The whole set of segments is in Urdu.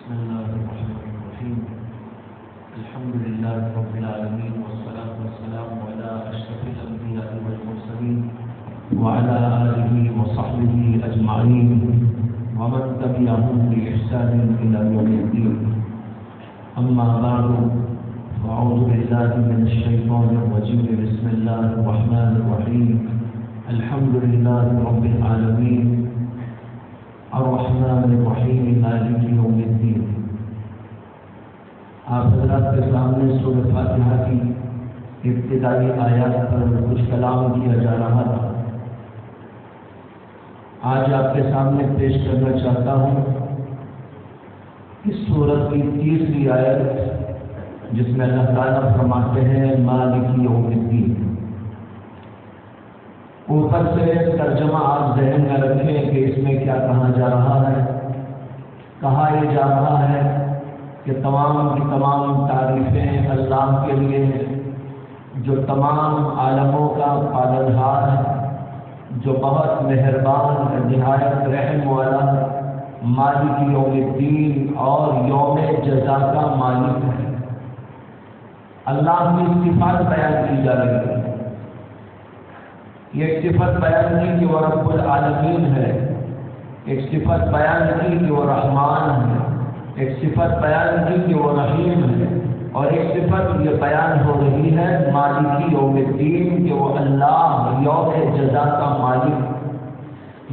بسم الله الرحمن الرحيم. الحمد لله رب العالمين، والصلاة والسلام على أشرف الأنبياء والمرسلين وعلى آله وصحبه أجمعين ومن تبعهم بإحسان إلى يوم الدين. أما بعد، فأعوذ بالله من الشيطان الرجيم. بسم الله الرحمن الرحيم. الحمد لله رب العالمين الرحمن الرحیم مالک یوم الدین. آپ حضرات کے سامنے سورۃ فاتحہ کی ابتدائی آیات پر کچھ کلام کیا جا رہا تھا. آج آپ کے سامنے پیش کرنا چاہتا ہوں اس سورت کی تیسری آیت، جس میں اللہ تعالیٰ فرماتے ہیں مالک یوم الدین. اوپر سے ترجمہ آپ ذہن میں رکھیں کہ اس میں کیا کہا جا رہا ہے. کہا یہ جا رہا ہے کہ تمام کی تمام تعریفیں اللہ کے لیے ہیں، جو تمام عالموں کا پالنہار ہے، جو بہت مہربان نہایت رحم والا مالک یوم الدین اور یوم جزا کا مالک ہے. اللہ کی صفات بیان کی جا رہی ہے. یہ ایک صفت بیان کی کہ وہ رب العالمین ہے، ایک صفت بیان کی کہ وہ رحمان ہے، ایک صفت بیان کی کہ وہ رحیم ہے، اور ایک صفت یہ بیان ہو رہی ہے مالک یوم الدین کہ وہ اللہ یوم جزا کا مالک.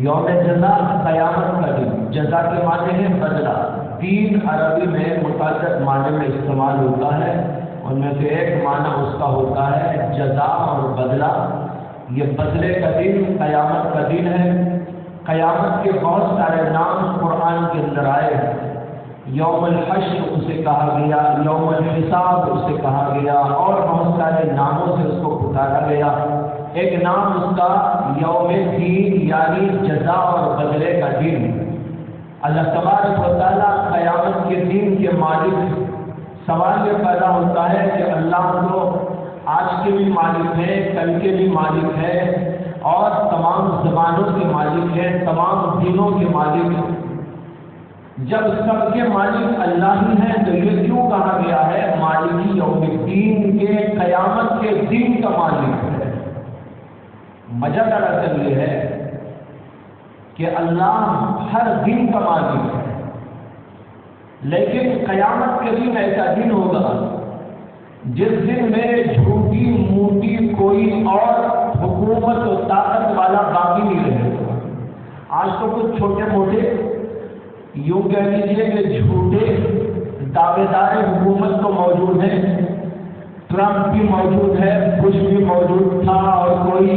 یوم جزا قیامت کا دن. جزا کے معنی ہے بدلہ. دین عربی میں متعدد معنی میں استعمال ہوتا ہے، ان میں سے ایک معنی اس کا ہوتا ہے جزا اور بدلہ. یہ بدلے کا دن قیامت کا دن ہے. قیامت کے بہت سارے نام قرآن کے اندر آئے ہیں. یوم الحشر اسے کہا گیا، یوم الحساب اسے کہا گیا، اور بہت سارے ناموں سے اس کو پکارا گیا. ایک نام اس کا یوم دین یعنی جزا اور بدلے کا دن. اللہ تبارک و تعالیٰ قیامت کے دن کے مالک. سوال یہ پیدا ہوتا ہے کہ اللہ تو آج کے بھی مالک ہے، کل کے بھی مالک ہے، اور تمام زبانوں کے مالک ہے، تمام دینوں کے مالک ہے. جب سب کے مالک اللہ ہی ہیں تو یہ کیوں کہا گیا ہے مالک یوم الدین کے قیامت کے دن کا مالک ہے؟ مزہ دراصل یہ ہے کہ اللہ ہر دن کا مالک ہے، لیکن قیامت کے دن ایسا دن ہوگا جس دن میں جھوٹی موٹی کوئی اور حکومت و طاقت والا باقی نہیں رہے گا. آج تو کچھ چھوٹے موٹے یوں کہہ لیجیے کہ جھوٹے دعوے دار حکومت تو موجود ہیں. ٹرمپ بھی موجود ہے، بش بھی موجود تھا، اور کوئی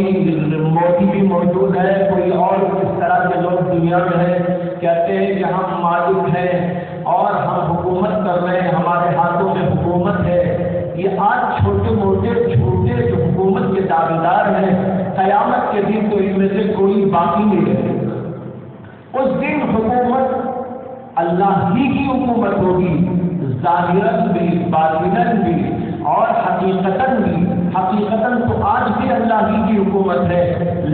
مودی بھی موجود ہے، کوئی اور اس طرح کے لوگ دنیا میں ہیں، کہتے ہیں کہ ہم مالک ہیں اور ہم حکومت کر رہے ہیں، ہمارے ہاتھوں میں حکومت ہے. یہ آج چھوٹے موٹے جھوٹے جو حکومت کے دعوے دار ہیں، قیامت کے دن تو ان میں سے کوئی باقی نہیں رہے گا. اس دن حکومت اللہ ہی کی حکومت ہوگی، ظاہراً بھی باطناً بھی اور حقیقتاً بھی. حقیقتاً تو آج بھی اللہ ہی کی حکومت ہے،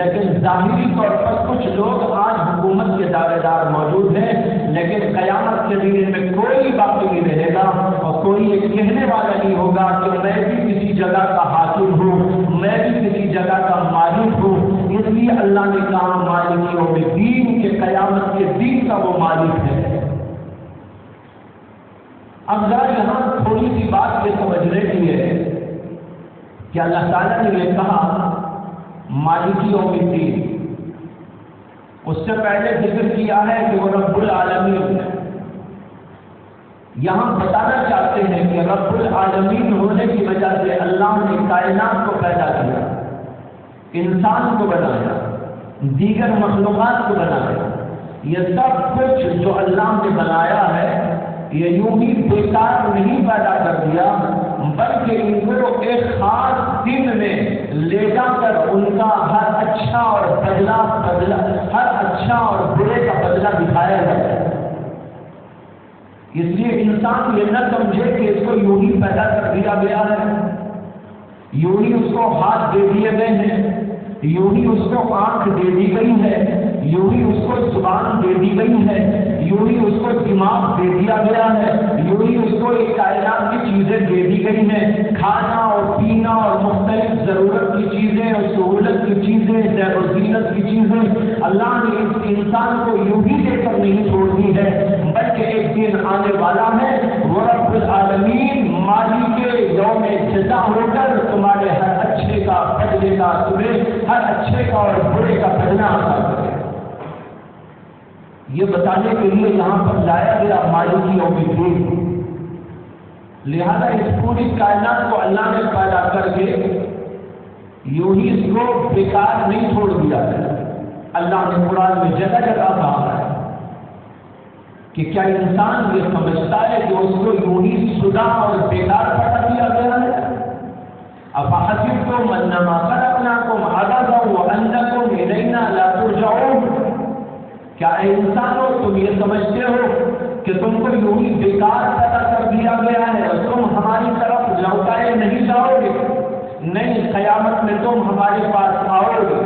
لیکن ظاہری طور پر کچھ لوگ آج حکومت کے دعوے دار موجود ہیں، لیکن قیامت کے دن ان میں کوئی باقی نہیں رہے گا، اور کوئی یہ کہنے والا نہیں ہوگا کہ میں بھی کسی جگہ کا حاکم ہوں، میں بھی کسی جگہ کا مالک ہوں. اس لیے اللہ نے کہا مالک یوم الدین کے قیامت کے دن کا وہ مالک ہے. اب ذرا یہاں تھوڑی سی بات یہ سمجھنے کی ہے کہ اللہ تعالیٰ نے یہ کہا مالک یوم الدین. اس سے پہلے ذکر کیا ہے کہ وہ رب العالمین ہے. یہاں بتانا چاہتے ہیں کہ رب العالمین ہونے کی وجہ سے اللہ نے کائنات کو پیدا کیا، انسان کو بنایا، دیگر مخلوقات کو بنایا. یہ سب کچھ جو اللہ نے بنایا ہے یہ یوں ہی بیکار نہیں پیدا کر دیا، بلکہ ان کو ایک خاص دن میں لے جا کر ان کا ہر اچھا اور ہر اچھا اور برے کا بدلہ دکھایا جاتا ہے. اس لیے انسان یہ نہ سمجھے کہ اس کو یوں ہی پیدا کر دیا گیا ہے، یوں ہی اس کو ہاتھ دے دیے گئے ہیں، یوں ہی اس کو آنکھ دے دی گئی ہے، یوں ہی اس کو زبان دے دی گئی ہے، یوں ہی اس کو دماغ دے دیا گیا ہے، یوں ہی اس کو ایک کائنات کی چیزیں دے دی گئی ہیں، کھانا اور پینا اور مختلف ضرورت کی چیزیں اور سہولت کی چیزیں، زیر و زینت کی چیزیں اللہ نے اس انسان کو یوں ہی دے کر نہیں چھوڑ دی ہے، بلکہ ایک دن آنے والا ہے وہ رب العالمین مالک یوم جزا ہو کر تمہارے ہر اچھے کا بدلے کا، تمہیں ہر اچھے کا اور برے کا بدلہ عطا کرے۔ یہ بتانے کے لیے یہاں پر لایا گیا مالک یوم الدین، لہذا اس پوری کائنات کو اللہ نے پیدا کر کے یوں ہی اس کو بیکار نہیں چھوڑ دیا ہے۔ اللہ نے قرآن میں جگہ جگہ کہا ہے کہ کیا انسان یہ سمجھتا ہے کہ اس کو یوں ہی سدا اور بیکار پیدا کیا گیا ہے؟ افحسبتم انما خلقناکم عبثا وانکم الینا لا ترجعون، کیا اے انسانوں تم یہ سمجھتے ہو کہ تم کو یوں ہی بیکار پیدا کر دیا گیا ہے اور تم ہماری طرف لوٹائے نہیں جاؤ گے؟ نہیں، قیامت میں تم ہمارے پاس آؤ گے،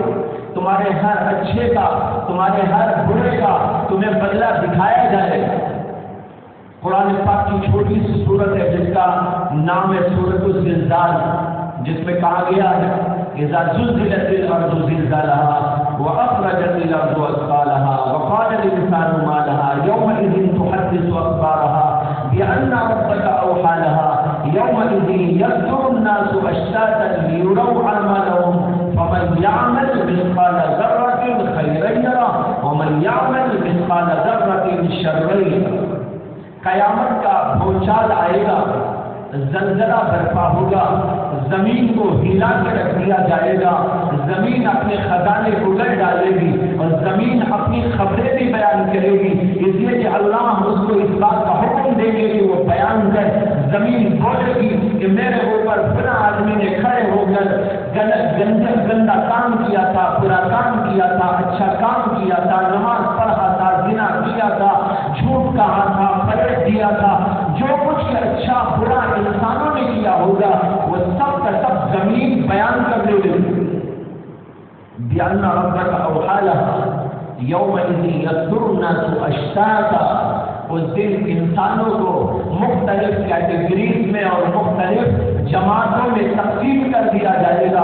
تمہارے ہر اچھے کا، تمہارے ہر برے کا تمہیں بدلہ دکھایا جائے گا۔ قرآن پاک کی چھوٹی سی سورت ہے جس کا نام ہے سورۃ الزلزال، جس میں کہا گیا ہے اذا زلزلت الارض زلزالها واخرجت الارض اثقالها وقال الانسان ما لها يومئذ تحدث اخبارها بان ربك اوحى لها يومئذ يصدر الناس اشتاتا ليروا اعمالهم فمن يعمل مثقال ذرة خيرا يره ومن يعمل مثقال ذرة شرا يره۔ قیامت کا بھونچال آئے گا، زلزلہ برپا ہوگا، زمین کو ہلا کے رکھ دیا جائے گا، زمین اپنے خزانے اگل ڈالے گی اور زمین اپنی خبریں بھی بیان کرے گی، اس لیے کہ اللہ اس کو اس بات کا حکم دیں گے کہ وہ بیان کر۔ زمین بولے گی کہ میرے اوپر فلاں آدمی نے کھڑے ہو کر گندا کام کیا تھا، برا کام کیا تھا، اچھا کام کیا تھا، نماز پڑھا تھا، زنا کیا تھا، جھوٹ کہا تھا، فریب دیا تھا، جو کچھ اچھا برا انسانوں نے کیا ہوگا وہ سب کا سب زمین بیان کر دے گی۔ بِأَنَّ رَبَّكَ أَوْحَىٰ لَهَا يَوْمَئِذٍ يَصْدُرُ النَّاسُ أَشْتَاتًا، اس دن انسانوں کو مختلف کیٹیگریز میں اور مختلف جماعتوں میں تقسیم کر دیا جائے گا۔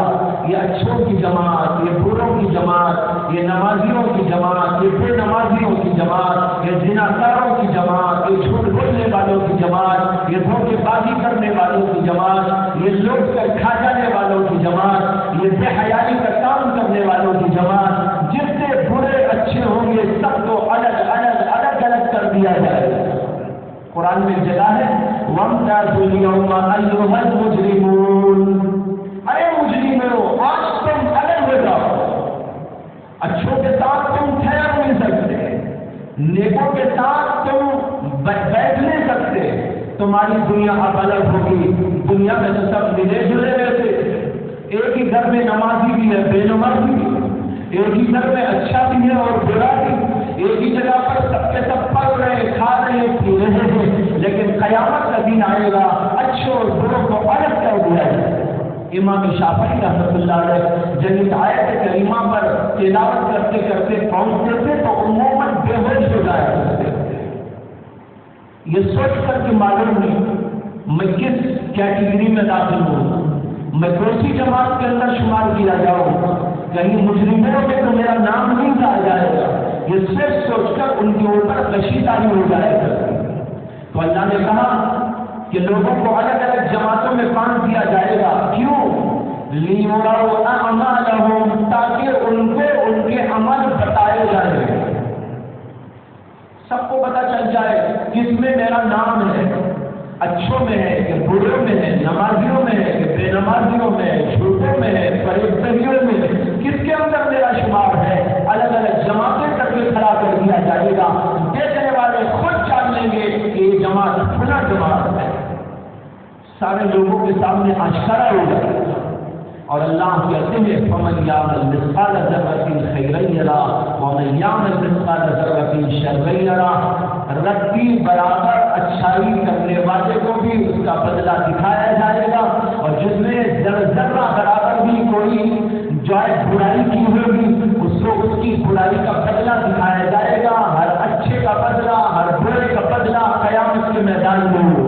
یہ اچھوں کی جماعت، یہ بروں کی جماعت، یہ نمازیوں کی جماعت، یہ بے نمازیوں کی جماعت، یہ زناکاروں کی جماعت، یہ جھوٹ بولنے والوں کی جماعت، یہ دھوکے بازی کرنے والوں کی جماعت، یہ لوٹ کر کھا جانے والوں کی جماعت، یہ بے حیائی کا کام کرنے والوں کی جماعت۔ جتنے برے اچھے ہوں گے سب کو الگ الگ الگ الگ کر دیا جائے گا۔ قرآن میں جگہ ہے وَامْتَازُوا الْيَوْمَ أَيُّهَا الْمُجْرِمُونَ، اے مجرموں آج تم الگ ہو جاؤ، اچھوں کے ساتھ تم ٹھہر نہیں سکتے، نیکوں کے ساتھ تم بیٹھ نہیں سکتے، تمہاری دنیا اب الگ ہوگی۔ دنیا میں تو سب ملے جلے رہتے، ایک ہی گھر میں نمازی بھی ہے، بے نمازی بھی، ایک ہی گھر میں اچھا بھی ہے اور برا بھی، ایک ہی جگہ پر سب کے سب پڑھ رہے، کھا رہے، پی رہے ہیں، لیکن قیامت کا دن آئے گا اچھوں اور بروں کو الگ کر دیا جائے گا۔ امام شافعی رحمۃ اللہ علیہ جب اس آیت کریمہ پر تلاوت کرتے کرتے پہنچتے تھے تو عموماً بے ہوش ہو جایا کرتے تھے، یہ سوچ کر کے معلوم نہیں میں کس کیٹیگری میں داخل ہوں، میں دوسری جماعت کے اندر شمار کیا جاؤں، کہیں مجرموں میں تو میرا نام نہیں کہا جائے گا، یہ صرف سوچ کر ان کے اوپر کشیداری ہو جائے گا۔ تو اللہ نے کہا کہ لوگوں کو الگ الگ جماعتوں میں بانٹ دیا جائے گا، کیوں؟ لِيُرَوْا أَعْمَالَهُمْ، تاکہ ان کو ان کے عمل بتائے جائیں، سب کو پتہ چل جائے کس میں میرا نام ہے، اچھوں میں ہے کہ بروں میں ہے، نمازیوں میں ہے کہ بے نمازیوں میں ہے، جھوٹوں میں ہے، فریبوں میں ہے، کس کے اندر میرا شمار ہے۔ الگ الگ جماعتیں کر کے کھڑا کر دیا جائے گا، دیکھنے والے خود جان لیں گے کہ یہ جماعت کھلا جماعت ہے، سارے لوگوں کے سامنے آشکارا ہو جائے گا۔ اور اللہ کہتے ہیں فَمَنْ يَعْمَلْ مِثْقَالَ ذَرَّةٍ خَيْرًا يَرَهُ وَمَنْ يَعْمَلْ مِثْقَالَ ذَرَّةٍ شَرًّا يَرَهُ، رتی برابر اچھائی کرنے والے کو بھی اس کا بدلہ دکھایا جائے گا، اور جس نے ذرہ برابر بھی کوئی جو ہے برائی کی ہوگی اس کو اس کی برائی کا بدلہ کے میدان میں ہو۔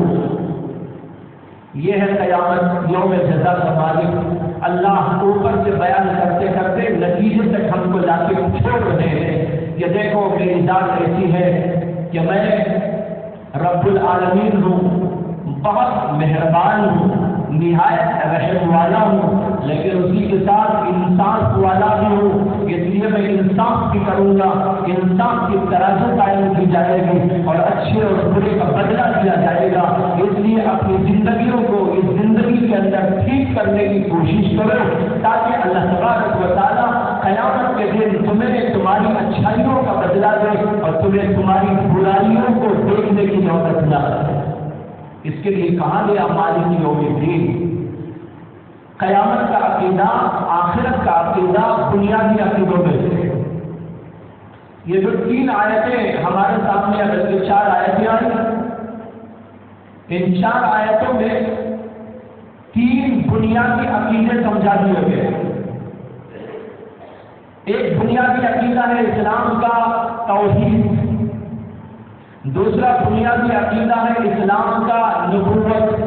یہ ہے قیامت، یوم جزا کا مالک۔ اللہ اوپر سے بیان کرتے کرتے نتیجے تک ہم کو لا کے چھوڑ رہے ہیں کہ دیکھو میری ذات ایسی ہے کہ میں رب العالمین ہوں، بہت مہربان ہوں، نہایت رحم والا ہوں، لیکن اسی کے ساتھ انصاف والا بھی ہوں، اس لیے میں انصاف بھی کروں گا، انصاف کی ترازو قائم کی جائے گی اور اچھے اور برے کا بدلہ دیا جائے گا۔ اس لیے اپنی زندگیوں کو اس زندگی کے اندر ٹھیک کرنے کی کوشش کرو تاکہ اللہ تبارک و تعالیٰ قیامت کے دن تمہیں تمہاری اچھائیوں کا بدلہ دے اور تمہیں تمہاری برائیوں کو دیکھنے کی نوبت نہ آئے۔ اس کے لیے کہا گیا مالک یوم الدین۔ قیامت کا عقیدہ، آخرت کا عقیدہ بنیادی عقیدوں میں سے۔ یہ جو 3 آیتیں ہمارے سامنے، بلکہ 4 آیتیں آئی، ان 4 آیتوں میں 3 بنیادی عقیدے سمجھا دیے گئے۔ ایک بنیادی عقیدہ ہے اسلام کا توحید، دوسرا بنیادی عقیدہ ہے اسلام کا نبوت،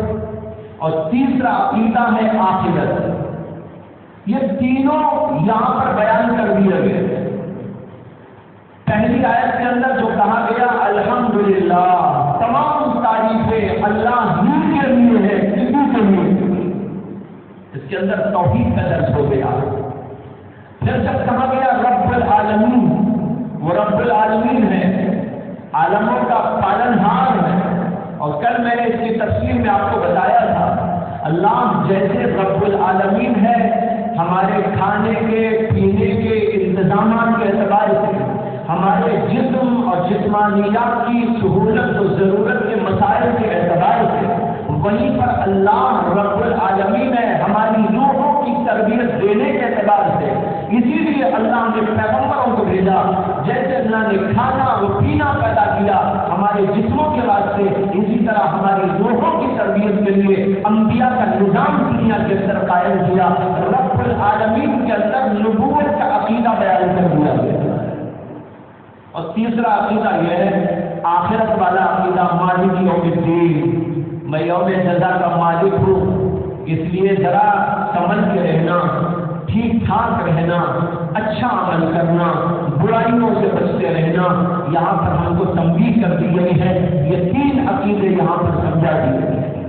اور تیسرا عقیدہ ہے آخرت۔ یہ تینوں یہاں پر بیان کر دیے گئے۔ پہلی آیت کے اندر جو کہا گیا الحمدللہ، تمام تعریفیں اللہ ہی کے لیے ہے، کسی کے لیے، اس کے اندر توحید کا درس ہو گیا۔ پھر جب کہا گیا رب العالمین، وہ رب العالمین ہے، عالموں کا پالنہار ہے، اور کل میں نے اس کی تفسیر میں آپ کو بتایا تھا، اللہ جیسے رب العالمین ہے، ہمارے کھانے کے پینے کے انتظامات کے اعتبار سے، ہمارے جسم اور جسمانیات کی سہولت و ضرورت کے مسائل کے اعتبار سے، وہیں پر اللہ رب العالمین ہے ہماری روحوں کی تربیت دینے کے اعتبار سے۔ اسی لیے اللہ نے پیغمبروں کو بھیجا، جیسے اللہ نے کھانا و پینا پیدا کیا ہمارے جسموں کے واسطے، اسی طرح ہماری روحوں کی تربیت کے لیے انبیاء کا نظام دنیا کے اندر قائم کیا۔ رب العالمین کے اندر نبوت کا عقیدہ بیان کر دیا گیا۔ اور تیسرا عقیدہ یہ ہے آخرت والا عقیدہ، مالک یوم الدین، میں یوم جزا کا مالک ہوں، اس لیے ذرا سمجھ کے رہنا، ٹھیک ٹھاک رہنا، اچھا عمل کرنا، برائیوں سے بچتے رہنا۔ یہاں پر ہم کو تنبیہ کر دی گئی ہے، یہ 3 عقیدے یہاں پر سمجھا دیے گئے ہیں۔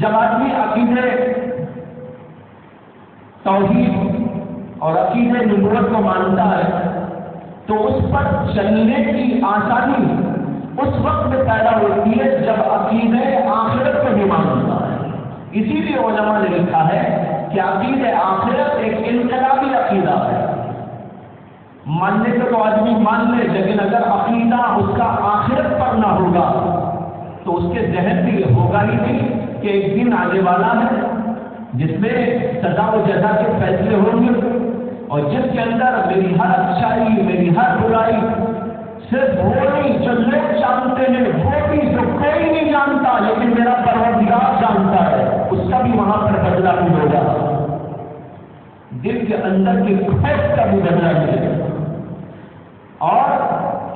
جب آدمی عقیدے توحید اور عقیدے نبوت کو مانتا ہے تو اس پر چلنے کی آسانی اس وقت میں پیدا ہوتی ہے جب عقیدے آخرت کو بھی مانتا ہے۔ اسی لیے علماء نے لکھا ہے کہ عقیدے آخرت ایک انقلابی عقیدہ ہے۔ ماننے کو تو آدمی مان لے، لیکن اگر عقیدہ اس کا آخرت پر نہ ہوگا تو اس کے ذہن میں یہ ہوگا ہی نہیں کہ ایک دن آنے والا ہے جس میں سزا و جزا کے فیصلے ہوں گے، اور جس کے اندر میری ہر اچھائی، میری ہر برائی صرف وہ نہیں جو لوگ جانتے ہیں، وہ بھی جو کوئی نہیں جانتا لیکن میرا پروردگار جانتا ہے، اس کا بھی وہاں پر بدلہ بھی ہوگا۔ دل کے اندر کے خوف کا بھی بدلہ ملے گا، اور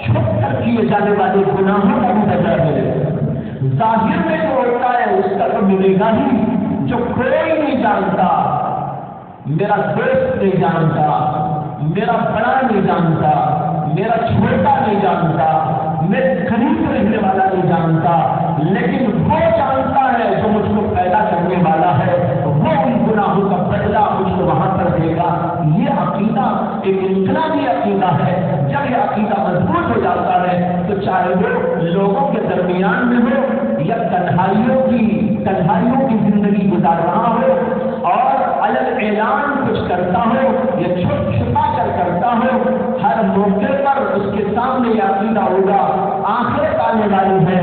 چھپ کر کیے جانے والے گناہوں کا بھی بدلہ ملے گا۔ ظاہر میں جو ہوتا ہے اس کا تو ملے گا ہی، جو کوئی نہیں جانتا، میرا دوست نہیں جانتا، میرا بڑا نہیں جانتا، میرا چھوٹا نہیں جانتا، میرے قریب رہنے والا نہیں جانتا، لیکن وہ جانتا ہے جو مجھ کو پیدا کرنے والا ہے، وہ ان گناہوں کا بدلہ مجھ کو وہاں پر دے گا۔ یہ عقیدہ ایک انقلابی عقیدہ ہے۔ جب یہ عقیدہ مضبوط ہو جاتا ہے تو چاہے وہ لوگوں کے درمیان میں ہو یا تنہائیوں کی زندگی گزار رہا ہو اور الگ اعلان کچھ کرتا ہو یا چھپ چھپا کر کرتا ہو، ہر موقع پر اس کے سامنے یہ عقیدہ ہوگا آخرت آنے والی ہے،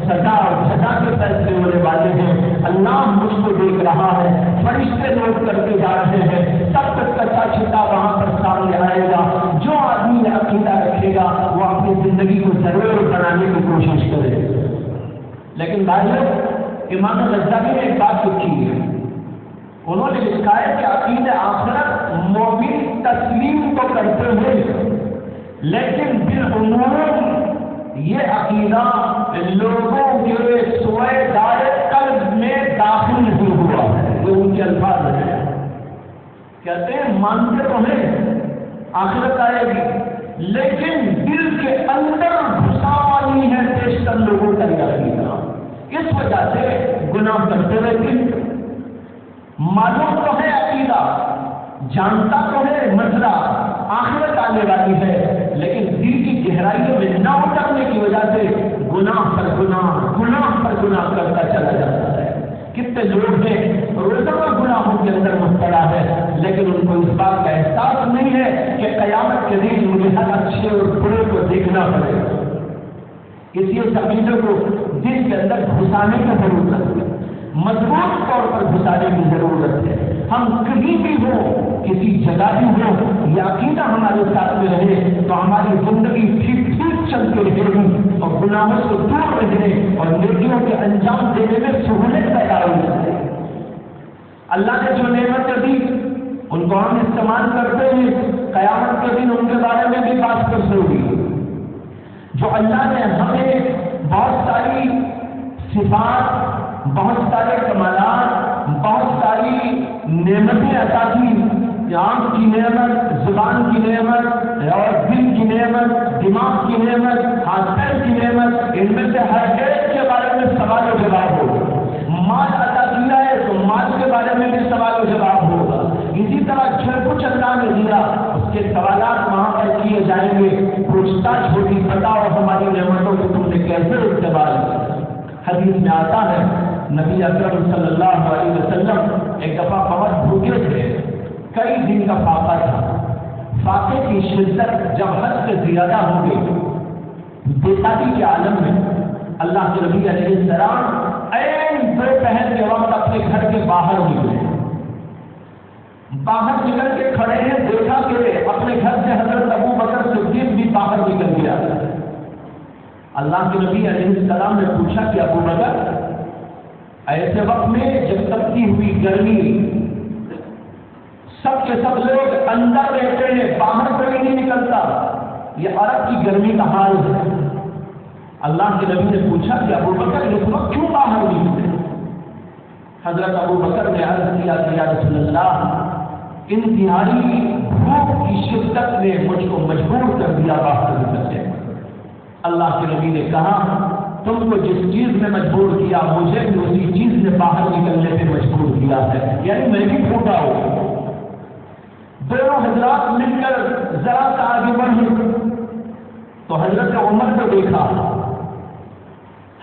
سزا اور جزا کے فیصلے ہونے والے ہیں، اللہ مجھ کو دیکھ رہا ہے، فرشتے نوٹ کرتے جا رہے ہیں، سب کا کچا چھٹا وہاں پر سامنے آئے گا۔ جو آدمی یہ عقیدہ رکھے گا وہ اپنی زندگی کو ضرور بنانے کی کوشش کرے۔ لیکن بھائیو، امام غزالی نے ایک بات لکھی ہے، انہوں نے لکھا ہے کہ عقیدہ آخرت مومن تسلیم تو کرتے ہوئے لیکن بالعموم یہ عقیدہ لوگوں کے سوئے دار قلب میں داخل نہیں ہوا ہے. یہ ان کے الفاظ ہیں. کہتے ہیں مانتے تو ہیں آخرت آئے گی، لیکن دل کے اندر گھسا نہیں ہے بیشتر لوگوں کا یہ عقیدہ. اس وجہ سے گناہ کرتے رہتے ہیں. معلوم تو ہے عقیدہ، جانتا تو ہے مسئلہ آخرت آنے والی ہے، لیکن دل کی گہرائیوں میں نہ اترنے کی وجہ سے گناہ پر گناہ کرتا چلا جاتا ہے. کتنے لوگ ہیں روزانہ گناہوں کے اندر مبتلا ہے، لیکن ان کو اس بات کا احساس نہیں ہے کہ قیامت کے دن مجھے ہر اچھے اور برے کو دیکھنا پڑے گا. اس لیے عقیدے کو دل کے اندر گھسانے کی ضرورت ہے، مضبوط طور پر گھسانے کی ضرورت ہے. ہم کہیں بھی ہوں، کسی جگہ بھی ہوں، یہ عقیدہ ہمارے ساتھ میں رہے تو ہماری زندگی ٹھیک چلتی رہے گی اور گناہوں سے دور رہنے اور نیکیوں کے انجام دینے میں سہولت پیدا ہو جائے. اللہ نے جو نعمتیں دی ان کو ہم استعمال کرتے ہیں، قیامت کے دن ان کے بارے میں بھی بات کر ہوگی. جو اللہ نے ہمیں بہت ساری صفات، بہت سارے کمالات، بہت ساری نعمتیں عطا کی، آنکھ کی نعمت، زبان کی نعمت اور دل کی نعمت، دماغ کی نعمت، ہاتھ پیر کی نعمت، ان میں سے ہر ایک کے بارے میں سوال و جواب ہوگا. مال عطا کیا ہے تو مال کے بارے میں بھی سوال و جواب ہوگا. اسی طرح جو کچھ اللہ نے دیا اس کے سوالات وہاں پر کیے جائیں گے. پوچھ تاچھ ہوگی، بتاؤ ہماری نعمتوں کو تم نے کیسے استعمال کیا. حدیث میں آتا ہے نبی اکرم صلی اللہ علیہ وسلم ایک دفعہ بہت بھوکے تھے، کئی دن کا فاقہ تھا. فاقے کی شدت جب حد سے زیادہ ہو گئی، بےتابی کے عالم میں اللہ کے نبی علیہ السلام عین دوپہر کے وقت اپنے گھر کے باہر نکلے. باہر نکل کے کھڑے ہیں، دیکھا کہ اپنے گھر سے حضرت ابو بکر صدیق بھی باہر نکل گیا. اللہ کے نبی علیہ السلام نے پوچھا کہ ابو بکر، ایسے وقت میں جب تپتی ہوئی گرمی، سب کے سب لوگ اندر رہتے ہیں، باہر کوئی نہیں نکلتا، یہ عرب کی گرمی کا حال ہے. اللہ کے نبی نے پوچھا کہ ابو بکر اس وقت کیوں باہر نکلتے؟ حضرت ابو بکر نے عرض کیا کہ یا رسول اللہ، انتہائی بھوک کی شدت نے مجھ کو مجبور کر دیا باہر نکلنے. اللہ کے نبی نے کہا تم کو جس چیز نے مجبور کیا مجھے بھی اسی چیز نے باہر نکلنے پہ مجبور کیا ہے، یعنی میں بھی بھوکا ہوں. دونوں حضرات مل کر ذرا سا آگے بڑھے تو حضرت عمر کو دیکھا.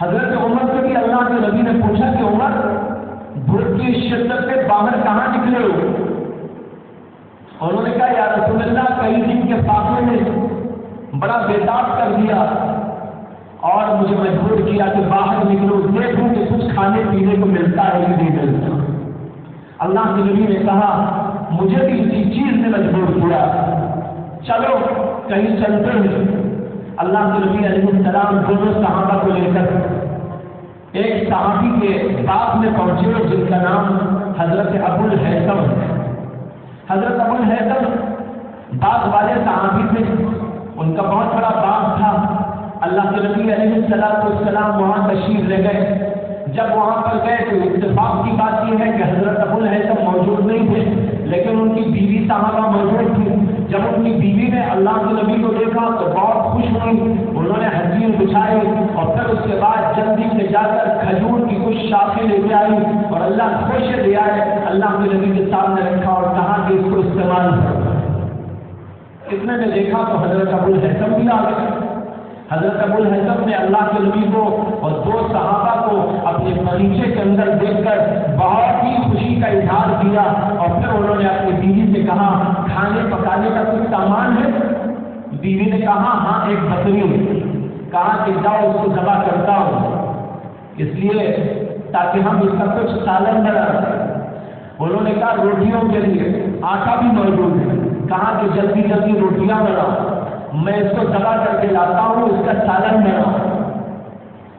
حضرت عمر سے بھی اللہ کے نبی نے پوچھا کہ عمر، بھوک کی شدت سے باہر کہاں نکلے ہو؟ انہوں نے کہا یا رسول اللہ، کئی دن کے فاصلے میں بڑا بےتاب کر دیا اور مجھے مجبور کیا کہ باہر نکلو، دیکھوں کہ کچھ کھانے پینے کو ملتا ہے کہ نہیں ملتا. اللہ کے نبی نے کہا مجھے بھی اسی چیز نے مجبور کیا، چلو کہیں چلتے ہیں. اللہ کے نبی علیہ السلام دونوں صحابہ کو لے کر ایک صحابی کے باغ میں پہنچے جن کا نام حضرت ابو الہیثم ہے. حضرت ابو الہیثم باغ والے صحابی تھے، ان کا بہت بڑا باغ تھا. اللہ کے نبی علیہ السلام وہاں تشریف لے گئے. جب وہاں پر گئے تو اتفاق کی بات یہ ہے کہ حضرت ابو الہیثم موجود نہیں تھے، لیکن ان کی بیوی صحابہ موجود تھی. جب ان کی بیوی نے اللہ کے نبی کو دیکھا تو بہت خوش ہوئی. انہوں نے حجیر بچھائی اور پھر اس کے بعد جلدی سے جا کر کھجور کی کچھ شاخیں لے کے آئی اور اللہ خوش لے آئے، اللہ کے نبی کے سامنے رکھا اور کہا کہ اس کو استعمال کرو. اتنے میں دیکھا تو حضرت ابو الہیثم بھی آ گئے. حضرت ابو الہیثم نے اللہ کے نبی کو اور دو صحابہ کو اپنے باغیچے کے اندر دیکھ کر بہت ہی خوشی کا اظہار کیا اور پھر انہوں نے اپنی بیوی سے کہا کھانے پکانے کا کچھ سامان ہے؟ بیوی نے کہا ہاں ایک بکری. کہا کہ جاؤ اس کو ذبح کرتا ہوں، اس لیے تاکہ ہم اس کا کچھ سالن بنا سکیں. انہوں نے کہا روٹیوں کے لیے آٹا بھی موجود ہے. کہا کہ جلدی جلدی روٹیاں بناؤ، میں اس کو ذبح کر کے لاتا ہوں، اس کا سالن بناؤ.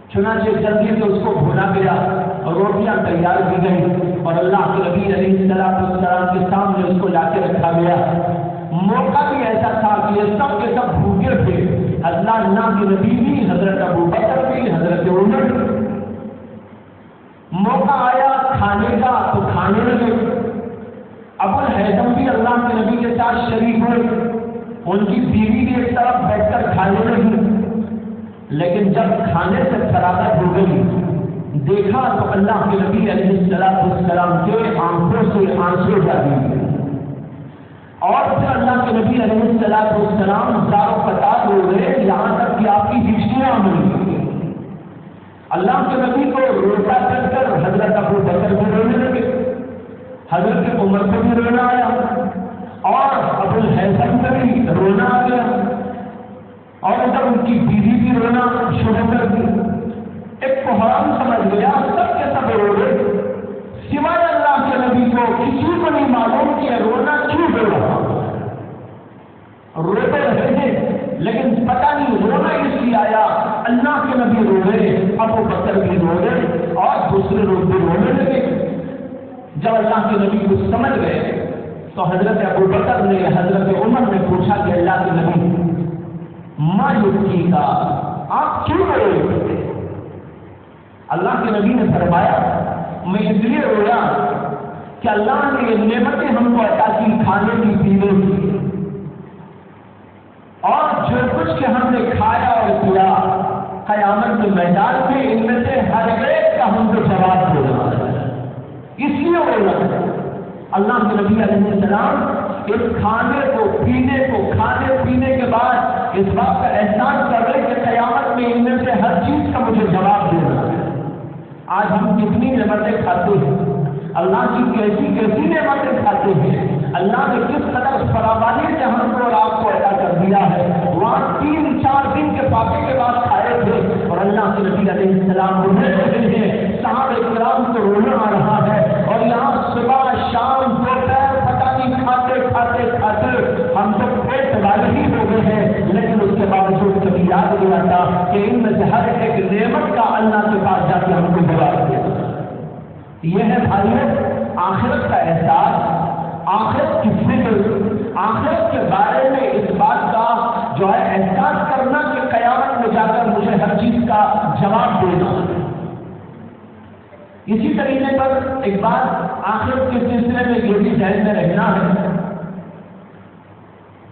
چنانچہ جلدی سے اس کو بھونا گیا اور روٹیاں تیار کی گئی اور اللہ کے نبی علیہ السلام کے سامنے اس کو لا کے رکھا گیا. موقع بھی ایسا تھا کہ یہ سب کے سب بھوکے تھے. اللہ کے نبی بھی، حضرت ابو بکر بھی، حضرت عمر بھی۔ موقع آیا کھانے کا تو کھانے لگے۔ ابو الہیثم بھی اللہ کے نبی کے ساتھ شریک ہوئے، ان کی بیوی بھی ایک طرف بیٹھ کر کھانے لگی، لیکن جب کھانے سے فراغت ہو گئی دیکھا تو اللہ کے نبی علیہ السلام کے آنکھوں سے آنسو جاری ہوئے، اور پھر اللہ کے نبی علیہ السلام زارو قطار ہو گئے، یہاں تک کہ آپ کی ہچکیاں ملی۔ اللہ کے نبی کو روتا کر کر حضرت ابو بکر بھی رونے لگے، حضرت عمر کو بھی رونا آیا، اور ابو الہیثم کو بھی رونا آ گیا، اور ادھر ان کی بیوی بھی رونا شروع کر دی۔ ایک کوہرام سمجھ گیا، سب کے سب رو گئے، سوائے اللہ کے نبی کو کسی کو نہیں معلوم کہ رونا کیوں ہو رہا۔ روتے رہے تھے لیکن پتہ نہیں رونا اس لیے آیا۔ اللہ کے نبی رو گئے، ابو بکر بھی رو گئے، اور دوسرے لوگ بھی رونے لگے۔ جب اللہ کے نبی کو سمجھ گئے تو حضرت ابو بکر نے حضرت عمر نے پوچھا کہ اللہ کے نبی ماں یبکی کا، آپ کیوں رو رہے تھے؟ اللہ کے نبی نے فرمایا میں اس لیے رویا کہ اللہ نے یہ نعمتیں ہم کو عطا کی، کھانے کی، پینے کی، اور جو کچھ کہ ہم نے کھایا اور پیا قیامت کے میدان میں ان میں سے ہر ایک کا ہم کو جواب دینا ہے، اس لیے رونا۔ اللہ کے نبی علیہ السلام اس کھانے کو، پینے کو، کھانے پینے کے بعد اس بات کا احساس کر رہے کہ قیامت میں ان میں سے ہر چیز کا مجھے جواب دینا ہے۔ آج ہم کتنی نعمتیں کھاتے ہیں، اللہ کی کیسی کیسی نعمتیں کھاتے ہیں، اللہ نے کس قدر فراوانی سے ہم کو اور آپ کو عطا کر دیا ہے۔ وہاں 3-4 دن کے فاقے کے بعد کھائے تھے اور اللہ کے نبی علیہ السلام رونے لگے ہیں، صحابہ کرام کو رونا آ رہا ہے، اور یہاں صبح شام دوپہر پتہ نہیں کھاتے کھاتے کھاتے ہم تو پیٹ والے ہی ہو گئے ہیں، لیکن اس کے باوجود کبھی یاد نہیں آتا کہ ان میں سے ہر ایک نعمت کا اللہ کے پاس جا کے ہم کو جواب دیا۔ یہ ہے بھائیو آخرت کا احساس، آخرت کی فکر، آخرت کے بارے میں اس بات کا جو ہے احساس کرنا کہ قیامت میں جا کر مجھے ہر چیز کا جواب دینا۔ اسی طریقے پر ایک بات آخرت کے سلسلے میں یہ بھی ذہن میں رہنا ہے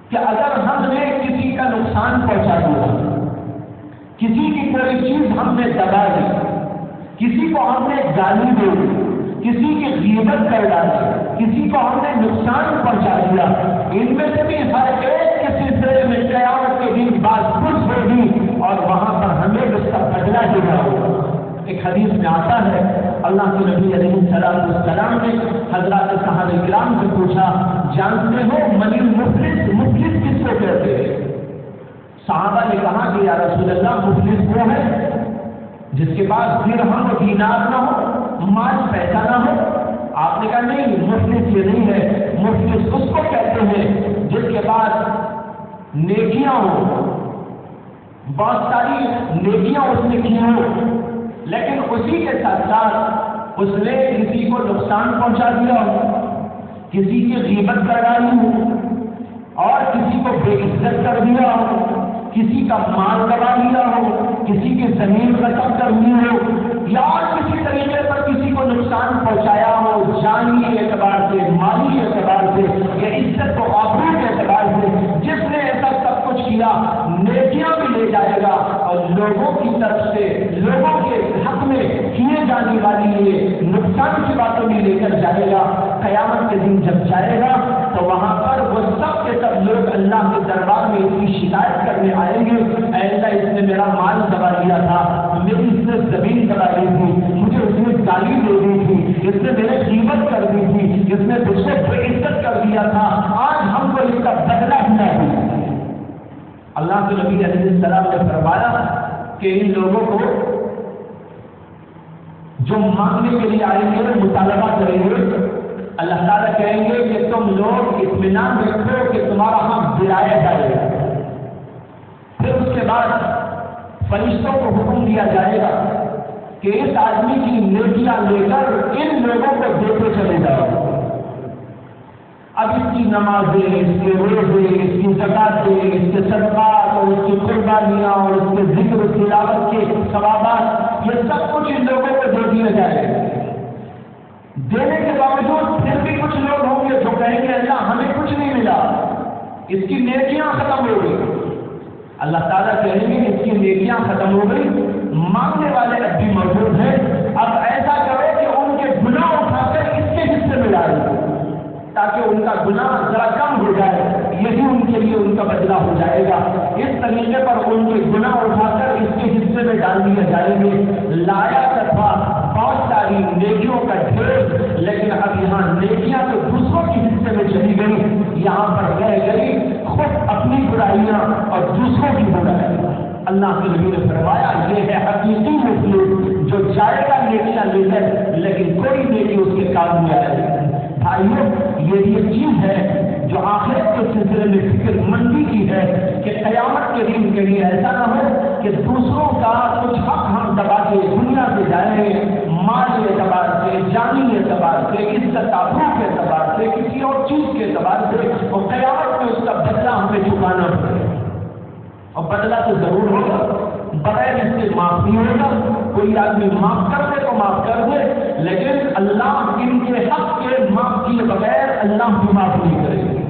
کہ اگر ہم نے کسی کا نقصان پہنچا دیا، کسی کی کوئی چیز ہم نے دبا دی، کسی کو ہم نے گالی دے دی، کسی کی غیبت کر ڈالی، کسی کو ہم نے نقصان پہنچا دیا، ان میں سے بھی ہر ایک کے سلسلے میں قیامت کے دن بات کچھ ہوگی اور وہاں پر ہمیں اس کا بدلہ دینا ہوگا۔ ایک حدیث میں آتا ہے اللہ کے نبی علیہ السلام نے حضرات صحابہ کرام سے پوچھا جانتے ہو من المفلس، مفلس کس کو کہتے ہیں؟ صحابہ نے کہا کہ یا رسول اللہ مفلس وہ ہے جس کے پاس درہم و دینار نہ ہو، مال پیسہ نہ ہو۔ آپ نے کہا نہیں، مفلس یہ نہیں ہے، مفلس اس کو کہتے ہیں جس کے پاس نیکیاں ہوں، بہت ساری نیکیاں اس نے کی ہوں، لیکن اسی کے ساتھ ساتھ اس نے کسی کو نقصان پہنچا دیا ہو، کسی کی غیبت کر ڈالی ہو، اور کسی کو بے عزت کر دیا ہو، کسی کا مال دبا لیا ہو، کسی کی زمین غصب کر لی ہو، یا کسی طریقے پر کسی کو نقصان پہنچایا ہو، جانی اعتبار سے، مالی اعتبار سے، یا عزت و آبرو کے اعتبار سے، جس نے ایسا سب کچھ کیا نیکیاں بھی لے جائے گا اور لوگوں کی طرف سے لوگوں کے حق میں کیے جانے والی یہ نقصان کی باتوں بھی لے کر جائے گا۔ قیامت کے دن جب جائے گا تو وہاں پر وہ سب کے سب لوگ اللہ کے دربار میں اس کی شکایت کرنے آئیں گے، اے اللہ اس نے میرا مال دبا لیا تھا، میری اس نے زمین دبا لی تھی، مجھے اس نے گالی دے دی تھی، اس نے میرے قیمت کر دی تھی، اس نے مجھ سے بے عزت کر دیا تھا، آج ہم کو اس کا بدلہ ہوا ہے۔ اللہ کے نبی علیہ السلام نے فرمایا کہ ان لوگوں کو جو مانگنے کے لیے آئیں گے، مطالبہ کریں گے، اللہ تعالیٰ کہیں گے کہ تم لوگ اطمینان رکھو کہ تمہارا حق دلایا جائے گا۔ پھر اس کے بعد فرشتوں کو حکم دیا جائے گا کہ اس آدمی کی نیکیاں لے کر ان لوگوں کو دیتے چلے جاؤ۔ اب اس کی نمازیں، اس کے روزے، اس کی زکاتیں، اس کے صدقات اور اس کی قربانیاں اور اس کے ذکر و تلاوت کے ثوابات، یہ سب کچھ ان لوگوں کو دے دیا جائے گا۔ دینے کے باوجود پھر بھی کچھ لوگ ہوں گے جو کہیں گے اللہ ہمیں کچھ نہیں ملا، اس کی نیکیاں ختم ہو گئی۔ اللہ تعالیٰ کہیں گے اس کی نیکیاں ختم ہو گئی، مانگنے والے اب بھی موجود ہیں، اب ایسا کرو کہ ان کے گناہ اٹھا کر اس کے حصے میں ڈالو تاکہ ان کا گناہ ذرا کم ہو جائے، یہی ان کے لیے ان کا بدلہ ہو جائے گا۔ اس طریقے پر ان کے گناہ اٹھا کر اس کے حصے میں ڈال دیے جائیں گے۔ لایا تھا بہت ساری نیکیوں کا ڈھیر، لیکن اب یہاں نیکیاں تو دوسروں کے حصے میں چلی گئی، یہاں پر رہ گئی خود اپنی برائیاں اور دوسروں کی برائیاں۔ اللہ کے نبی نے فرمایا یہ ہے حقیقی مفلس جو جائے گا نیکیاں لے کر لیکن کوئی نیکی اس کے کام میں آئے گی۔ بھائیوں، یہ چیز ہے جو آخرت کے سلسلے میں فکر مندی کی ہے کہ قیامت کے دن کے لیے ایسا نہ ہو کہ دوسروں کا کچھ حق ہم دبا کے دنیا سے جائیں گے، مال کے اعتبار سے، جانی اعتبار سے، عزت آبرو کے اعتبار سے، کسی اور چیز کے اعتبار سے، اور قیامت میں اس کا بدلہ ہمیں چکانا پڑے۔ اور بدلہ تو ضرور ہوگا، بغیر اس سے معاف نہیں ہوگا۔ کوئی آدمی معاف کر دے تو معاف کر دے، لیکن اللہ ان کے حق کے معاف کیے بغیر اللہ بھی معاف نہیں کرے گا۔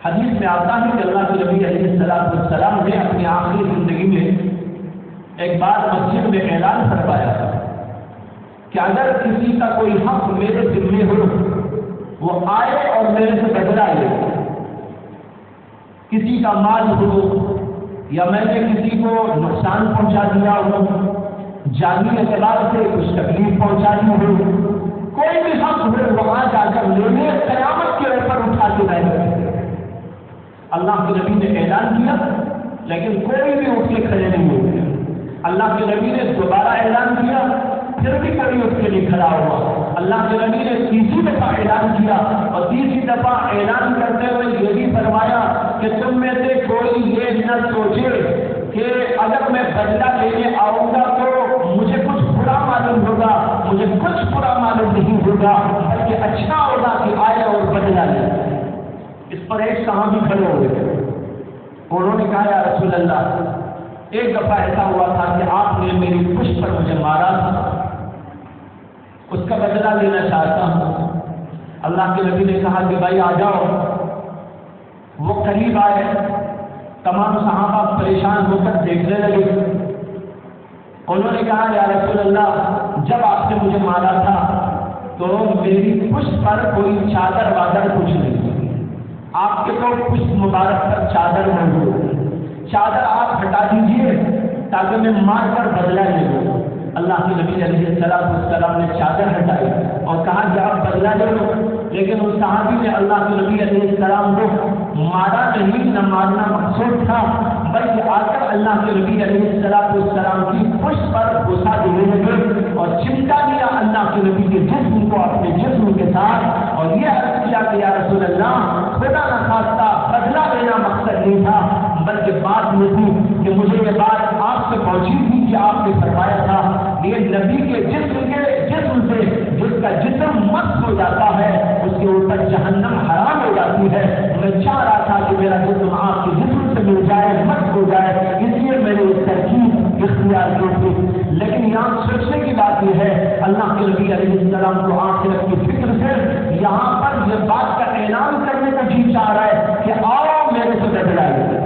حدیث میں آتا ہے کہ اللہ کے نبی علیہ السلام نے اپنی آخری زندگی میں ایک بار مسجد میں اعلان فرمایا کہ اگر کسی کا کوئی حق میرے ذمے ہو وہ آئے اور میرے سے بدلا لے، کسی کا مال ہو یا میں نے کسی کو نقصان پہنچا دیا ہو، جانی اعتبار سے کچھ تکلیف پہنچانی ہو، کوئی بھی حق ہو وہاں جا کر لینے، قیامت کے اوپر اٹھا کے رہے۔ اللہ کے نبی نے اعلان کیا لیکن کوئی بھی اٹھ کے کھڑے نہیں ہو گیا۔ اللہ کے نبی نے دوبارہ اعلان کیا پھر بھی کوئی اٹھ کے نہیں کھڑا ہوا۔ اللہ کے نبی نے تیسری دفعہ اعلان کیا اور تیسری دفعہ اعلان کرتے ہوئے یہ بھی فرمایا کہ تم میں سے کوئی یہ نہ سوچے کہ اگر میں بدلہ لینے آؤں گا تو مجھے کچھ برا معلوم ہوگا، مجھے کچھ برا معلوم نہیں ہوگا، بلکہ اچھا ہوگا کہ آئے اور بدلہ لے۔ اس پر ایک صحابی کھڑے ہو گئے، انہوں نے کہا یا رسول اللہ، ایک دفعہ ایسا ہوا تھا کہ آپ نے میری پشت پر مجھے مارا تھا، اس کا بدلہ لینا چاہتا ہوں۔ اللہ کے نبی نے کہا کہ بھائی آ جاؤ۔ وہ قریب آئے، تمام صحابہ پریشان ہو کر دیکھنے لگے۔ انہوں نے کہا یا رسول اللہ، جب آپ نے مجھے مارا تھا تو میری پشت پر کوئی چادر وادر کچھ نہیں تھی، آپ کے تو پشت مبارک پر چادر موجود ہے، چادر آپ ہٹا دیجیے تاکہ میں مار کر بدلہ لے لوں۔ اللہ کے نبی علیہ السلام نے چادر ہٹائی اور کہا کہ آپ بدلہ لے لو، لیکن اس صحابی نے اللہ کے نبی علیہ السلام کو مارا نہیں، نہ مارنا مقصود تھا، بلکہ آ کر اللہ کے نبی علیہ السلام کی پشت پر بوسہ دینے لگے اور چمٹا دیا اللہ کے نبی کے جسم کو اپنے جسم کے ساتھ، اور یہ عرض کیا کہ یا رسول اللہ، خدا نہ خواستہ بدلہ لینا مقصد نہیں تھا، بلکہ بات یہ تھی کہ مجھے یہ بات آپ سے پہنچی تھی کہ آپ نے فرمایا تھا یہ نبی کے جسم سے جس کا جسم مست ہو جاتا ہے اس کے اوپر جہنم حرام ہو جاتی ہے۔ میں چاہ رہا تھا کہ میرا جسم آپ کے جسم سے مل جائے، مست ہو جائے، اس لیے میں نے اس ترکیب اختیار کی تھی۔ لیکن یہاں سوچنے کی بات یہ ہے، اللہ کے نبی علیہ السلام کو آخرت کی فکر سے یہاں پر یہ بات کا اعلان کرنے کا جی چاہ رہا ہے کہ آؤ میرے سے بدلائیے۔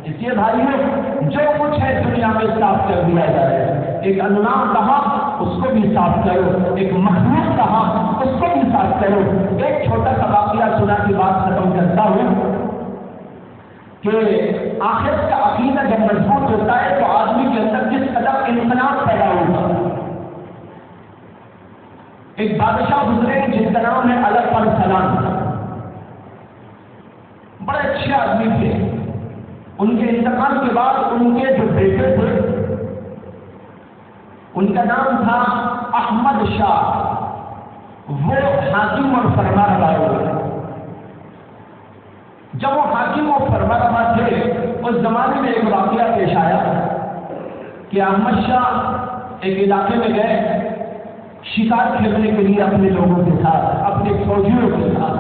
اس لیے بھائیوں، جو کچھ ہے دنیا میں صاف کر دیا جائے، ایک اللہ کہا اس کو بھی صاف کرو، ایک مخلوق کہا اس کو بھی صاف کرو۔ ایک چھوٹا سا واقعہ سنا کی بات ختم کرتا ہوں کہ آخرت کا عقیدہ جب مضبوط ہوتا ہے تو آدمی کے اندر کس قدر انقلاب پیدا ہوگا۔ ایک بادشاہ گزرے جن کا نام ہے الگ پر سلام، بڑے اچھے آدمی تھے۔ ان کے انتقال کے بعد ان کے جو بیٹے تھے ان کا نام تھا احمد شاہ، وہ حاکم اور فرما روا ہوئے۔ جب وہ حاکم اور فرما روا تھے اس زمانے میں ایک واقعہ پیش آیا کہ احمد شاہ ایک علاقے میں گئے شکار کھیلنے کے لیے اپنے لوگوں کے ساتھ، اپنے فوجیوں کے ساتھ۔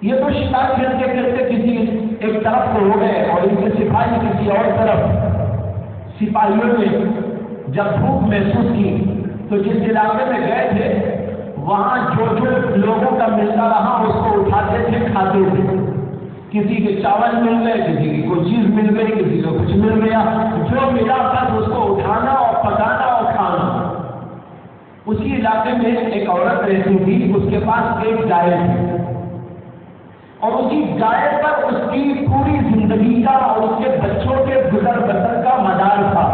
یہ تو شکار کھیلتے کھیلتے کسی ایک طرف کو ہو گئے اور ان کے سپاہی کسی اور طرف۔ سپاہیوں نے جب بھوک محسوس کی تو جس علاقے میں گئے تھے وہاں جو لوگوں کا ملتا رہا اس کو اٹھاتے تھے، کھاتے تھے۔ کسی کے چاول مل گئے، کسی کی کوئی چیز مل گئی، کسی کو کچھ مل گیا، جو ملا بس اس کو اٹھانا اور پکانا اور کھانا۔ اسی علاقے میں ایک عورت رہتی تھی، اس کے پاس ایک گائے تھی اور اسی گائے پر اس کی پوری زندگی کا اور اس کے بچوں کے گزر بسر کا مدار تھا۔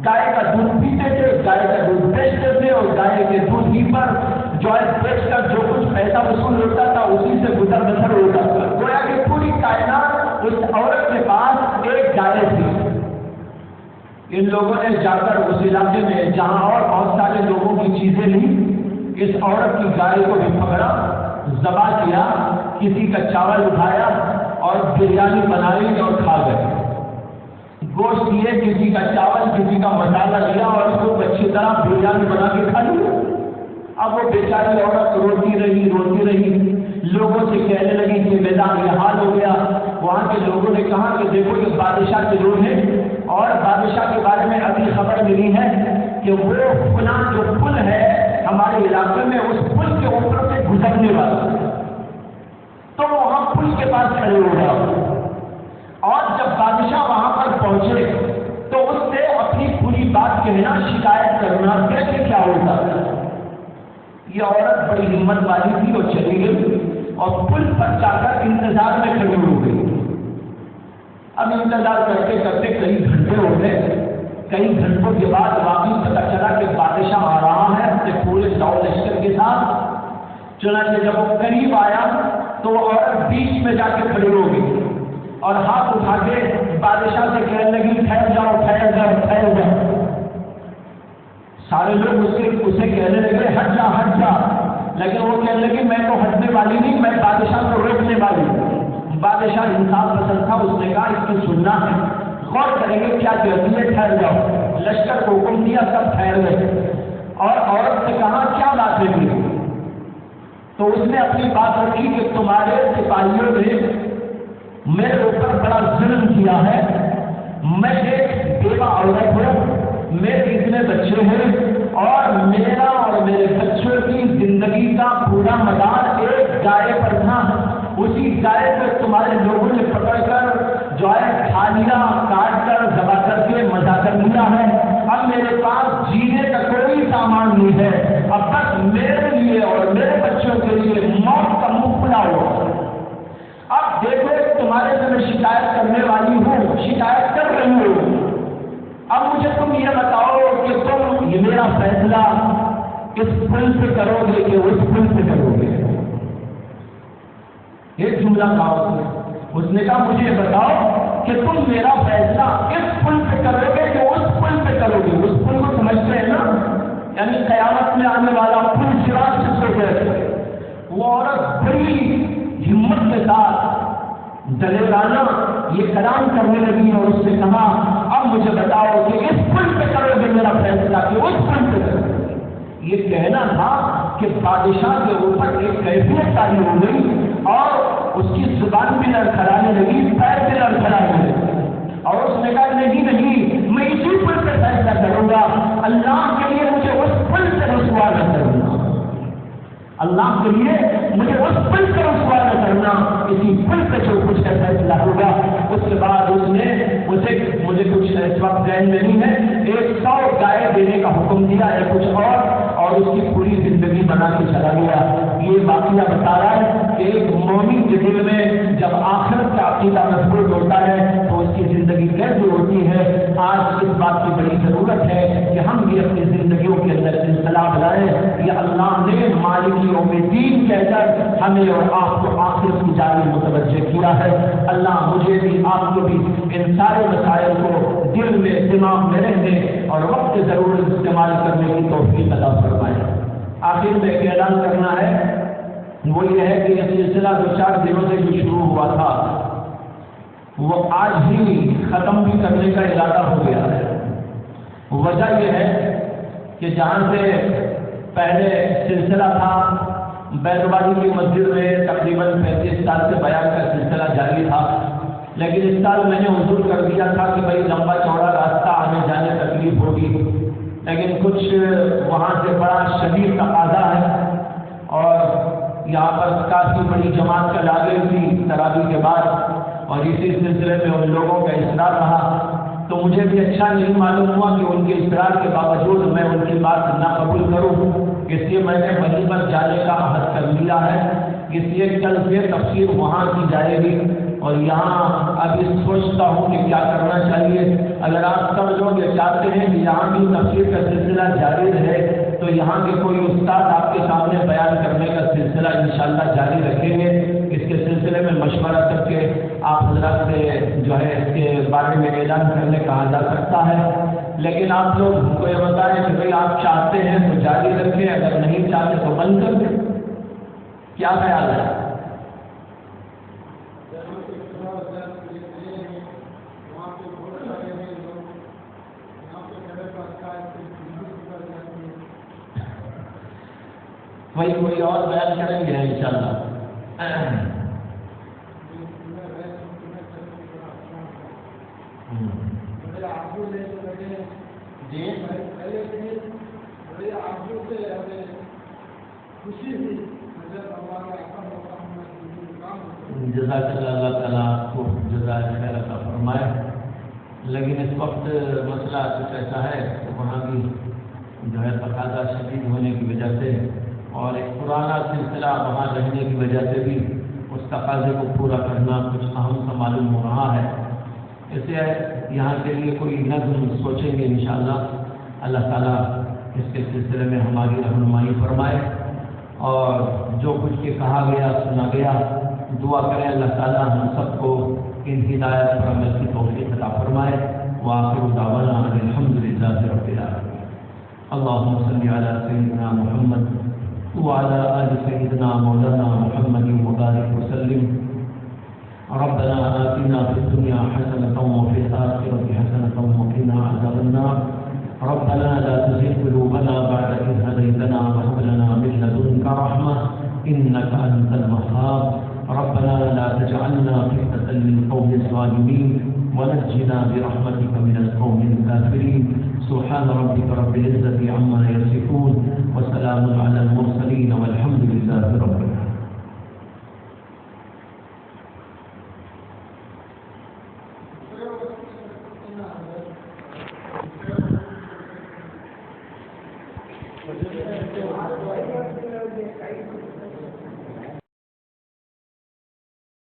گائے کا دودھ پیتے تھے، گائے کا دودھ بیچتے تھے اور گائے کے دودھ ہی پر جو ہے بیچ کر جو کچھ پیسہ وصول ہوتا تھا اسی سے گزر بسر ہوتا تھا۔ گویا کہ پوری کائنات اس عورت کے پاس ایک گائے تھی۔ ان لوگوں نے جا کر اس علاقے میں جہاں اور بہت سارے لوگوں کی چیزیں لی، اس عورت کی گائے کو بھی پکڑا، ذبح کیا، کسی کا چاول اٹھایا اور بریانی بنائی اور کھا گئے۔ گوشت دیے، کسی کا چاول، کسی کا مسالہ لیا اور اس کو اچھی طرح بریانی بنا کے کھا لیا۔ اب وہ بیچاری عورت روتی رہی، لوگوں سے کہنے لگی کہ میدان یہ حال ہو گیا۔ وہاں کے لوگوں نے کہا کہ دیکھو یہ بادشاہ کے لوگ ہیں اور بادشاہ کے بارے میں ابھی خبر ملی ہے کہ وہ فلاں جو پل ہے ہمارے علاقے میں، اس پل کے اوپر سے گزرنے والا، تو وہاں پل کے پاس کھڑے ہو گیا۔ اور جب بادشاہ وہاں پر پہنچے تو اس سے اپنی پوری بات کہنا، شکایت کرنا کیسے کیا ہوتا ہے۔ یہ عورت بڑی ہمت والی تھی اور چلی گئی اور پل پر جا کر انتظار میں کھڑی ہو گئی۔ اب انتظار کرتے کرتے کئی گھنٹے ہو گئے۔ کئی گھنٹوں کے بعد واقعی پتہ چلا کہ بادشاہ آ رہا ہے اپنے پورے سو لشکر کے ساتھ۔ چنانچہ جب وہ قریب آیا تو وہ عورت بیچ میں جا کے کھڑی ہو گئی اور ہاتھ اٹھا کے بادشاہ سے کہنے لگی ٹھہر جاؤ۔ سارے لوگ اسے کہنے لگے ہٹ جا، لیکن وہ کہنے لگی میں تو ہٹنے والی نہیں، میں بادشاہ کو روکنے والی ہوں۔ بادشاہ انصاف پسند تھا، اس نے کہا اس کی سننا ہے، غور کریں گے کیا کہتی ہے، ٹھہر جاؤ۔ لشکر کو حکم دیا، سب ٹھہر گئے اور عورت نے کہا کیا بات ہے؟ تو اس نے اپنی بات رکھی کہ تمہارے سپاہیوں نے میرے اوپر بڑا ظلم کیا ہے، میں ایک بیوہ عورت ہوں، میرے اتنے بچے ہیں اور میرا اور میرے بچوں کی زندگی کا پورا مدار ایک گائے پر تھا۔ اسی گائے کو تمہارے لوگوں نے پکڑ کر جو ہے کھا لیا، کاٹ کر ذبح کر کے مزہ کر لیا ہے۔ اب میرے پاس جینے کا کوئی سامان نہیں ہے، اب بس میرے لیے اور میرے بچوں کے لیے موت کا منہ کھلا ہوا۔ اب دیکھو تمہارے سے میں شکایت کرنے والی ہوں، شکایت کر رہی ہوں، اب مجھے تم یہ بتاؤ کہ تم یہ میرا فیصلہ اس پل سے کرو گے کہ اس پل سے کرو گے؟ ایک جملہ کہا اس نے کہا مجھے بتاؤ کہ تم میرا فیصلہ اس پل سے کرو گے کہ اس پل سے کرو گے؟ اس پل کو سمجھتے ہیں نا، یعنی قیامت میں آنے والا پل صراط جس کو کہتے ہیں۔ وہ عورت بڑی ہمت کے ساتھ دلیرانہ یہ کلام کرنے لگی اور اس نے کہا اب مجھے بتاؤ کہ اس پل پہ کرو گے میرا فیصلہ کہ اس پل پہ کرو گے؟ یہ کہنا تھا کہ بادشاہ کے اوپر ایک کیفیت تاری ہو گئی اور اس کی زبان بھی لڑکھڑانے لگی، پیر بھی لڑکھڑانے لگی اور اس نے کہا نہیں میں اسی پل پہ فیصلہ کروں گا، اللہ کے لیے مجھے اس پل سے رسوا نہ کرنا، اللہ کے لیے مجھے اس پل سے رسوا نہ کرنا، اسی پل پہ جو کچھ کا فیصلہ ہوگا۔ اس کے بعد اس نے مجھے کچھ اس وقت ذہن میں نہیں ہے 100 گائے دینے کا حکم دیا ہے کچھ اور اس کی پوری زندگی بنا کے چلا گیا۔ یہ واقعہ بتا رہا ہے کہ ایک مومن کے دل میں جب آخرت کا عقیدہ مضبوط ہوتا ہے تو اس کی زندگی کیسے ہوتی ہے۔ آج اس بات کی بڑی ضرورت ہے کہ ہم بھی اپنی زندگیوں کے اندر انقلاب لائیں۔ یہ اللہ نے مالک یوم الدین کہہ کر ہمیں اور آپ کو آخرت کی جانب متوجہ کیا ہے۔ اللہ مجھے بھی آپ کو بھی ان سارے مسائل کو دل میں دماغ میں رہنے اور وقت ضرورت استعمال کرنے کی توفیق عطا فرمائے۔ آخر میں ایک اعلان کرنا ہے، وہ یہ ہے کہ یہ سلسلہ 2-4 دنوں سے جو شروع ہوا تھا وہ آج ہی ختم بھی کرنے کا ارادہ ہو گیا ہے۔ وجہ یہ ہے کہ جہاں سے پہلے سلسلہ تھا بیروبادی کی مسجد میں تقریباً 35 سال سے بیان کا سلسلہ جاری تھا، لیکن اس سال میں نے حضور کر دیا تھا کہ بھائی لمبا چوڑا راستہ آنے جانے تکلیف ہوگی، لیکن کچھ وہاں سے بڑا شدید تقاضا ہے اور یہاں پر کافی بڑی جماعت کا لاگے تھی تراویح کے بعد، اور اسی سلسلے میں ان لوگوں کا اصرار رہا تو مجھے بھی اچھا نہیں معلوم ہوا کہ ان کے اصرار کے باوجود میں ان کی بات نہ قبول کروں، اس لیے میں نے وہیں پر جانے کا عہد کر لیا ہے۔ اس لیے کل سے تفسیر وہاں کی جائے گی، اور یہاں ابھی سوچتا ہوں کہ کیا کرنا چاہیے۔ اگر آپ سب لوگ یہ چاہتے ہیں کہ یہاں بھی تفسیر کا سلسلہ جاری رہے تو یہاں کے کوئی استاد آپ کے سامنے بیان کرنے کا سلسلہ انشاءاللہ جاری رکھیں گے۔ اس کے سلسلے میں مشورہ کر کے آپ حضرات سے جو ہے اس کے بارے میں اعلان کرنے کہا جا سکتا ہے، لیکن آپ لوگ ہم کو یہ بتائیں کہ بھائی آپ چاہتے ہیں تو جاری رکھیں، اگر نہیں چاہتے تو بند کر دیں، کیا خیال ہے؟ وہی کوئی اور بیان کریں گے انشاءاللہ۔ جی جزاک اللہ تعالیٰ آپ کو جزائے خیر عطا فرمائے، لیکن اس وقت مسئلہ کچھ ایسا ہے کہ وہاں بھی جو ہے تقاضا شدید ہونے کی وجہ سے اور ایک پرانا سلسلہ وہاں رہنے کی وجہ سے بھی اس تقاضے کو پورا کرنا کچھ اہم سا معلوم ہو رہا ہے۔ اسے یہاں کے لیے کوئی نظم سوچیں گے انشاءاللہ، اللہ تعالیٰ اس کے سلسلے میں ہماری رہنمائی فرمائے، اور جو کچھ کے کہا گیا سنا گیا دعا کریں اللہ تعالیٰ ہم سب کو ان ہدایت پر عمل کی توفیق عطا فرمائے۔ وآخر دعوانا الحمد للہ رب العالمین۔ اللهم صل على سيدنا محمد وعلى آل سيدنا مولانا محمد وبارك وسلم۔ ربنا آتنا في الدنيا حسنة وفي الآخرة حسنة وقنا عذاب النار۔ ربنا لا تزغ قلوبنا بعد إذ هديتنا وهب لنا من لدنك رحمة إنك أنت الوهاب۔ ربنا لا تجعلنا فتنة للقوم الظالمين ونجنا برحمتك من القوم الكافرين۔ سبحان ربك رب العزة عما يصفون وسلام على المرسلين والحمد لله رب العالمين۔ Thank you.